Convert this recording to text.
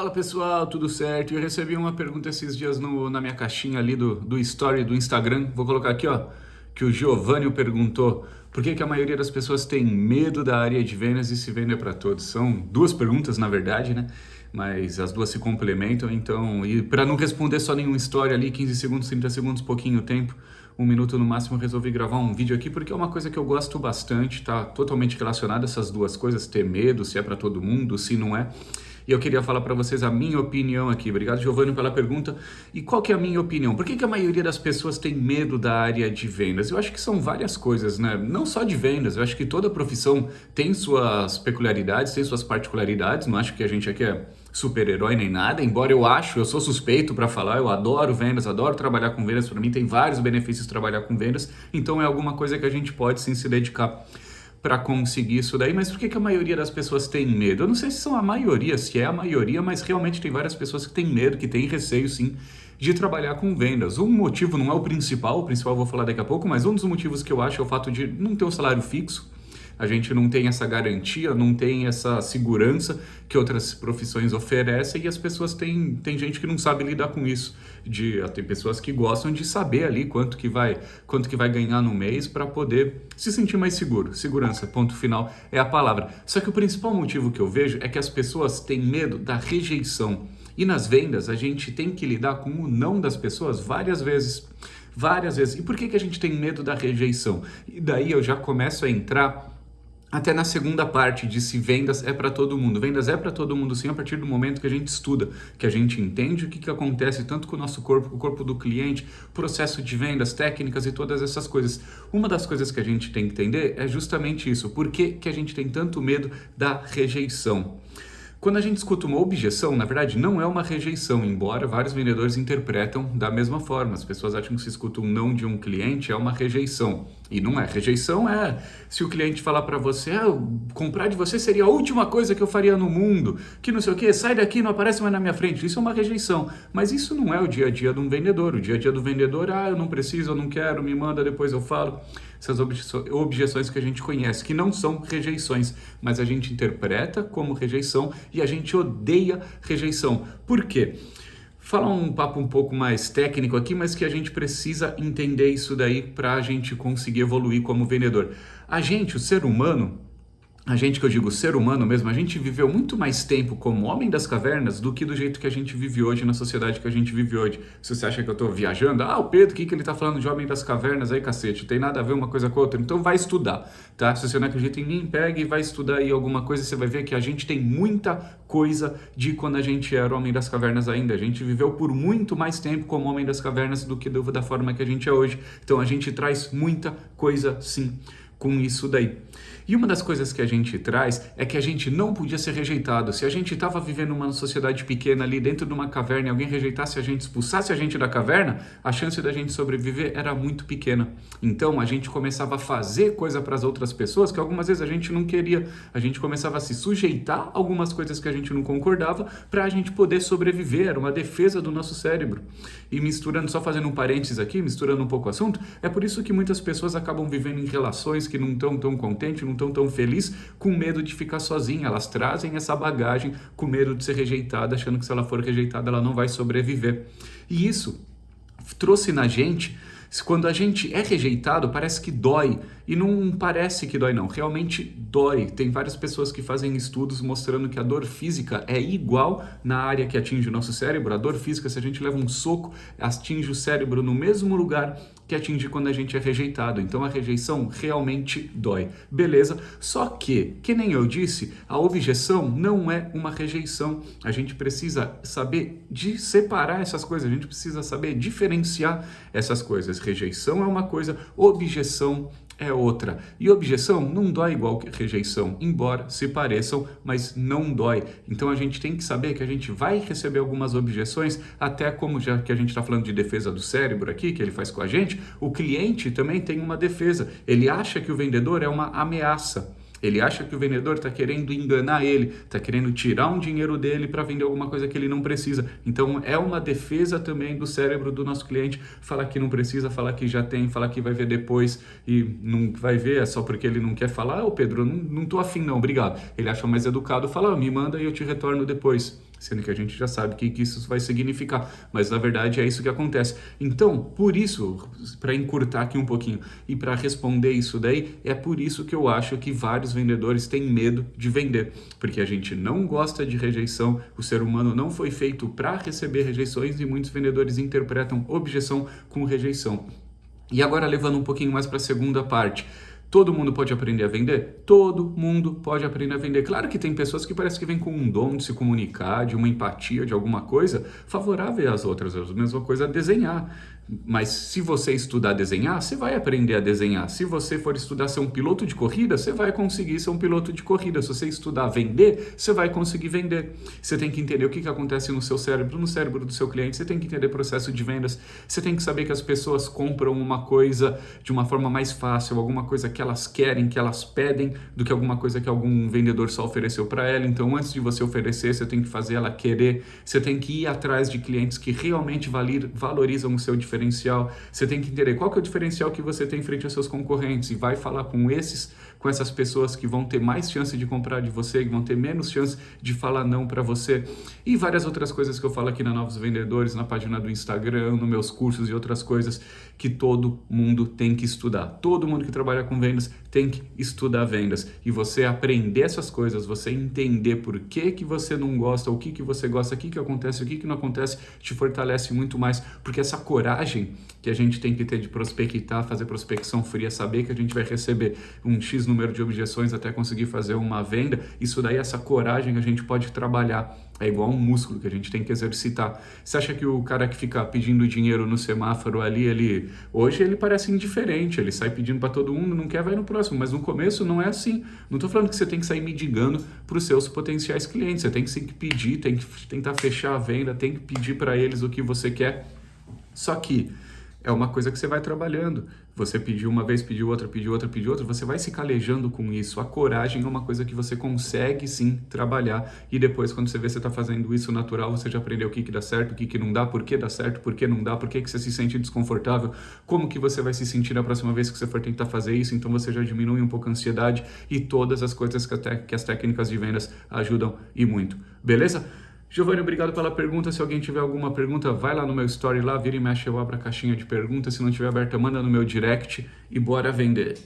Fala pessoal, tudo certo? Eu recebi uma pergunta esses dias na minha caixinha ali do story do Instagram. Vou colocar aqui, ó, que o Giovanni perguntou por que a maioria das pessoas tem medo da área de vendas e se vender para todos. São duas perguntas, na verdade, né? Mas as duas se complementam, então, e para não responder só nenhum story ali, 15 segundos, 30 segundos, pouquinho tempo, 1 minuto no máximo, eu resolvi gravar um vídeo aqui porque é uma coisa que eu gosto bastante, tá totalmente relacionada a essas duas coisas, ter medo, se é para todo mundo, se não é. E eu queria falar para vocês a minha opinião aqui. Obrigado, Giovanni, pela pergunta. E qual que é a minha opinião? Por que a maioria das pessoas tem medo da área de vendas? Eu acho que são várias coisas, né? Não só de vendas. Eu acho que toda profissão tem suas peculiaridades, tem suas particularidades. Não acho que a gente aqui é super-herói nem nada, embora eu sou suspeito para falar, eu adoro vendas, adoro trabalhar com vendas. Para mim tem vários benefícios trabalhar com vendas. Então é alguma coisa que a gente pode sim se dedicar para conseguir isso daí, mas por que a maioria das pessoas tem medo? Eu não sei se são a maioria, se é a maioria, mas realmente tem várias pessoas que têm medo, que têm receio sim de trabalhar com vendas. Um motivo não é o principal eu vou falar daqui a pouco, mas um dos motivos que eu acho é o fato de não ter um salário fixo. A gente não tem essa garantia, não tem essa segurança que outras profissões oferecem e as pessoas tem gente que não sabe lidar com isso. Tem pessoas que gostam de saber ali quanto que vai ganhar no mês para poder se sentir mais seguro. Segurança, ponto final, é a palavra. Só que o principal motivo que eu vejo é que as pessoas têm medo da rejeição. E nas vendas a gente tem que lidar com o não das pessoas várias vezes. Várias vezes. E por que a gente tem medo da rejeição? E daí eu já começo a entrar até na segunda parte de se vendas é para todo mundo. Vendas é para todo mundo sim a partir do momento que a gente estuda, que a gente entende o que acontece tanto com o nosso corpo, com o corpo do cliente, processo de vendas, técnicas e todas essas coisas. Uma das coisas que a gente tem que entender é justamente isso. Por que a gente tem tanto medo da rejeição? Quando a gente escuta uma objeção, na verdade não é uma rejeição, embora vários vendedores interpretam da mesma forma. As pessoas acham que se escuta um não de um cliente é uma rejeição. E não é. Rejeição é se o cliente falar para você, comprar de você seria a última coisa que eu faria no mundo, que não sei o que, sai daqui, não aparece mais na minha frente. Isso é uma rejeição. Mas isso não é o dia a dia de um vendedor. O dia a dia do vendedor, eu não preciso, eu não quero, me manda, depois eu falo. Essas objeções que a gente conhece, que não são rejeições, mas a gente interpreta como rejeição e a gente odeia rejeição. Por quê? Falar um papo um pouco mais técnico aqui, mas que a gente precisa entender isso daí para a gente conseguir evoluir como vendedor. A gente, o ser humano, a gente que eu digo ser humano mesmo, a gente viveu muito mais tempo como homem das cavernas do que do jeito que a gente vive hoje, na sociedade que a gente vive hoje. Se você acha que eu tô viajando, o Pedro, o que ele tá falando de homem das cavernas aí, cacete? Tem nada a ver uma coisa com a outra. Então vai estudar, tá? Se você não acredita em mim, pega e vai estudar aí alguma coisa, você vai ver que a gente tem muita coisa de quando a gente era homem das cavernas ainda. A gente viveu por muito mais tempo como homem das cavernas do que da forma que a gente é hoje. Então a gente traz muita coisa, sim, com isso daí. E uma das coisas que a gente traz é que a gente não podia ser rejeitado. Se a gente estava vivendo uma sociedade pequena ali dentro de uma caverna e alguém rejeitasse a gente, expulsasse a gente da caverna, a chance da gente sobreviver era muito pequena. Então a gente começava a fazer coisa para as outras pessoas que algumas vezes a gente não queria. A gente começava a se sujeitar a algumas coisas que a gente não concordava para a gente poder sobreviver. Era uma defesa do nosso cérebro. E misturando, só fazendo um parênteses aqui, misturando um pouco o assunto, é por isso que muitas pessoas acabam vivendo em relações que não estão tão contentes, não estão tão felizes, com medo de ficar sozinha. Elas trazem essa bagagem com medo de ser rejeitada, achando que se ela for rejeitada ela não vai sobreviver. E isso trouxe na gente, quando a gente é rejeitado, parece que dói. E não parece que dói não, realmente dói. Tem várias pessoas que fazem estudos mostrando que a dor física é igual na área que atinge o nosso cérebro. A dor física, se a gente leva um soco, atinge o cérebro no mesmo lugar que atinge quando a gente é rejeitado. Então a rejeição realmente dói. Beleza? Só que nem eu disse, a objeção não é uma rejeição. A gente precisa saber separar essas coisas, a gente precisa saber diferenciar essas coisas. Rejeição é uma coisa, objeção é outra. E objeção não dói igual que rejeição, embora se pareçam, mas não dói. Então a gente tem que saber que a gente vai receber algumas objeções, até como já que a gente está falando de defesa do cérebro aqui, que ele faz com a gente, o cliente também tem uma defesa. Ele acha que o vendedor é uma ameaça. Ele acha que o vendedor está querendo enganar ele, está querendo tirar um dinheiro dele para vender alguma coisa que ele não precisa. Então é uma defesa também do cérebro do nosso cliente falar que não precisa, falar que já tem, falar que vai ver depois e não vai ver, é só porque ele não quer falar. Pedro, eu não tô afim não, obrigado. Ele acha mais educado falar, me manda e eu te retorno depois. sendo que a gente já sabe o que isso vai significar, mas na verdade é isso que acontece. Então, por isso, para encurtar aqui um pouquinho e para responder isso daí, é por isso que eu acho que vários vendedores têm medo de vender, porque a gente não gosta de rejeição, o ser humano não foi feito para receber rejeições e muitos vendedores interpretam objeção com rejeição. E agora levando um pouquinho mais para a segunda parte. Todo mundo pode aprender a vender? Todo mundo pode aprender a vender. Claro que tem pessoas que parece que vêm com um dom de se comunicar, de uma empatia, de alguma coisa favorável às outras. É a mesma coisa desenhar. Mas se você estudar a desenhar, você vai aprender a desenhar. Se você for estudar ser um piloto de corrida, você vai conseguir ser um piloto de corrida. Se você estudar vender, você vai conseguir vender. Você tem que entender o que acontece no seu cérebro, no cérebro do seu cliente. Você tem que entender o processo de vendas. Você tem que saber que as pessoas compram uma coisa de uma forma mais fácil, alguma coisa que elas querem, que elas pedem, do que alguma coisa que algum vendedor só ofereceu para ela. Então, antes de você oferecer, você tem que fazer ela querer. Você tem que ir atrás de clientes que realmente valorizam o seu diferencial. Você tem que entender qual que é o diferencial que você tem frente aos seus concorrentes e vai falar com essas pessoas que vão ter mais chance de comprar de você, que vão ter menos chance de falar não para você. E várias outras coisas que eu falo aqui na Novos Vendedores, na página do Instagram, nos meus cursos e outras coisas que todo mundo tem que estudar. Todo mundo que trabalha com vendas tem que estudar vendas. E você aprender essas coisas, você entender por que você não gosta, o que você gosta, o que acontece, o que não acontece, te fortalece muito mais, porque essa coragem que a gente tem que ter de prospectar, fazer prospecção fria, saber que a gente vai receber um X número de objeções até conseguir fazer uma venda, isso daí, essa coragem que a gente pode trabalhar, é igual um músculo que a gente tem que exercitar. Você acha que o cara que fica pedindo dinheiro no semáforo ali, hoje ele parece indiferente, ele sai pedindo para todo mundo, não quer, vai no próximo, mas no começo não é assim. Não estou falando que você tem que sair mendigando para os seus potenciais clientes, você tem que pedir, tem que tentar fechar a venda, tem que pedir para eles o que você quer. Só que é uma coisa que você vai trabalhando. Você pediu uma vez, pediu outra, você vai se calejando com isso. A coragem é uma coisa que você consegue sim trabalhar e depois quando você vê que você está fazendo isso natural, você já aprendeu o que dá certo, o que não dá, por que dá certo, por que não dá, por que você se sente desconfortável, como que você vai se sentir na próxima vez que você for tentar fazer isso, então você já diminui um pouco a ansiedade e todas as coisas que as técnicas de vendas ajudam e muito. Beleza? Giovanni, obrigado pela pergunta. Se alguém tiver alguma pergunta, vai lá no meu story lá, vira e mexe, eu abro a caixinha de perguntas. Se não tiver aberta, manda no meu direct e bora vender.